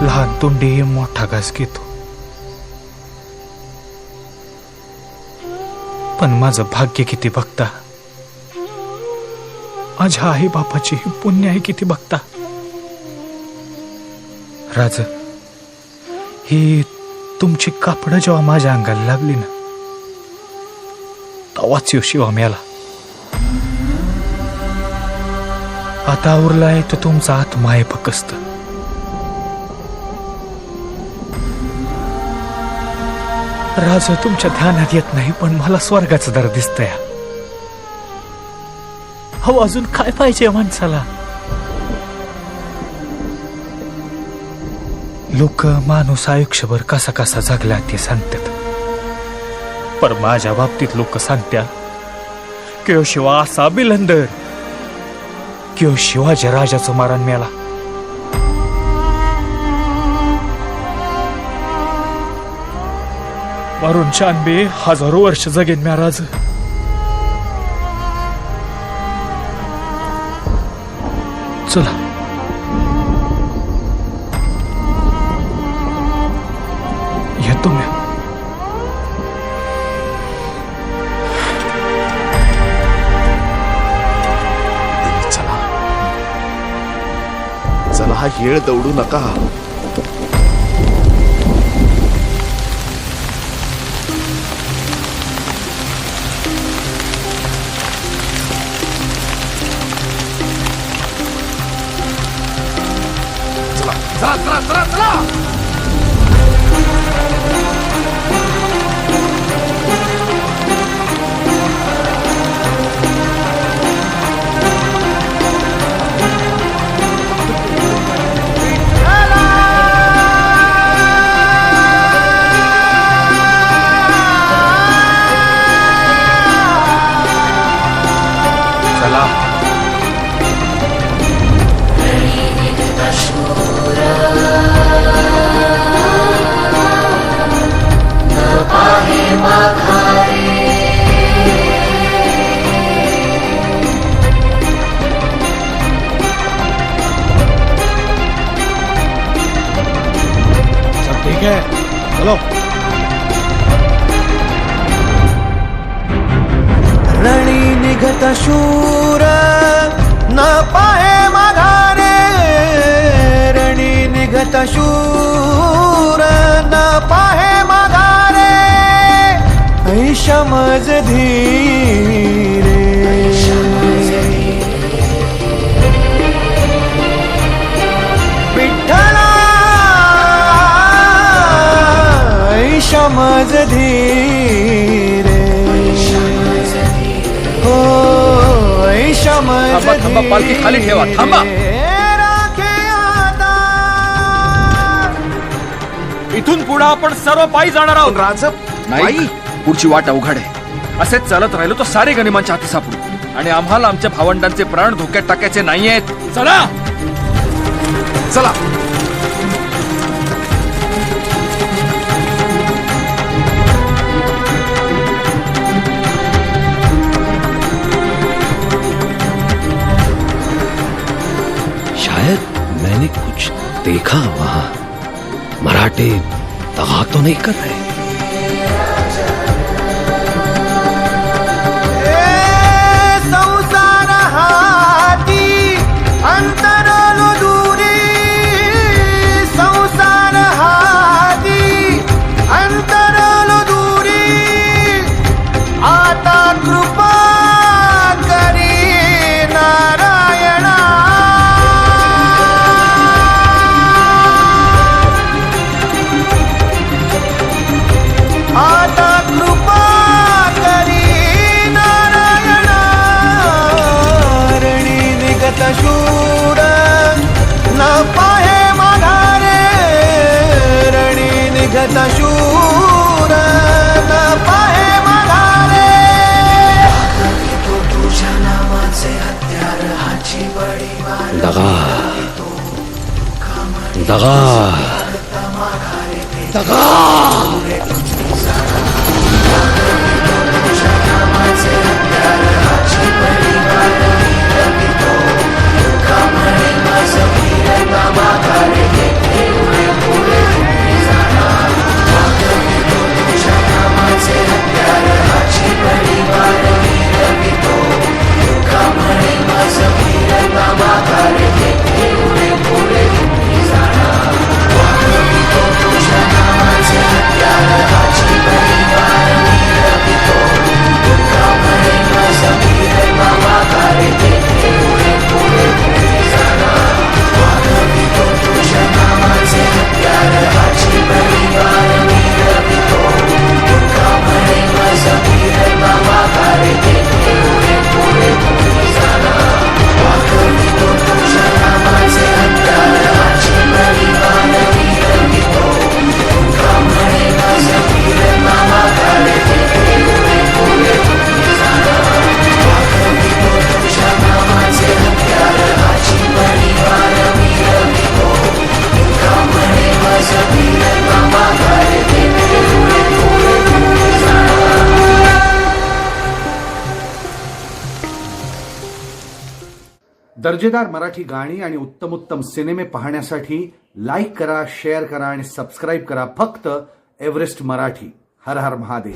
लहान तोंडी मोठा घास घेतो, पण माझं भाग्य किती बघता, माझ्या आई बापाची पुण्य आहे किती बघता. राज, ही तुमची कापडं जेव्हा माझ्या अंगाला लागली ना, तेव्हाच शिवा मेला. आता उरलाय तो तुमचा आत्मा आहे फकस्त. राज, तुमच्या ध्यानात येत नाही, पण मला स्वर्गाचं दर दिसतंय. हो, अजून काय पाहिजे माणसाला? लोक माणूस आयुष्यभर कसा कसा जगला ते सांगतात, पण माझ्या बाबतीत लोक सांगतात की शिवा असा बिलंदर की शिवाजी राजाचं मारण मेला. मरून 96,000 वर्ष जगेन म्या राज. चला, येतो म्या. चला चला, हा येळ दौडू नका. चला चला चला चला. ठीक है, चलो. रणी निघत शूर न पाहे माघारे, रणी निघत शूर न पाहे माघारे, ऐशमज धीरे. विठ्ठला ऐशमज धीरे. हो, ऐशमज थांबा, पालखी खाली ठेवा, थांबा. इथून पुढे आपण सर्व पायी जाणार आहोत. राज, नाही, पुढची वाट अवघड आहे. असेच चालत राहिलो तर सारे गनिमांच्या हाती सापडू, आणि आम्हाला आमच्या भावंडांचे प्राण धोक्यात टाकायचे नाहीयेत. चला चला. शायद मैंने कुछ देखा वहां. मराठे दगा तो नहीं कर रहे? संसार हाती अंतरलो दूरी, संसार हाती अंतरलो दूरी, आता कृपा करी नारायणा. आता कृपा करी नारायणा. रणी निघत शूर न पाहे माघारे, रणी निघत शूर न पाहे माघारे. दगा दगा दगा दर्जेदार मराठी गाणी आणि उत्तमोत्तम सिनेमे पाहण्यासाठी लाईक करा, शेअर करा आणि सबस्क्राईब करा फक्त एव्हरेस्ट मराठी. हर हर महादेव.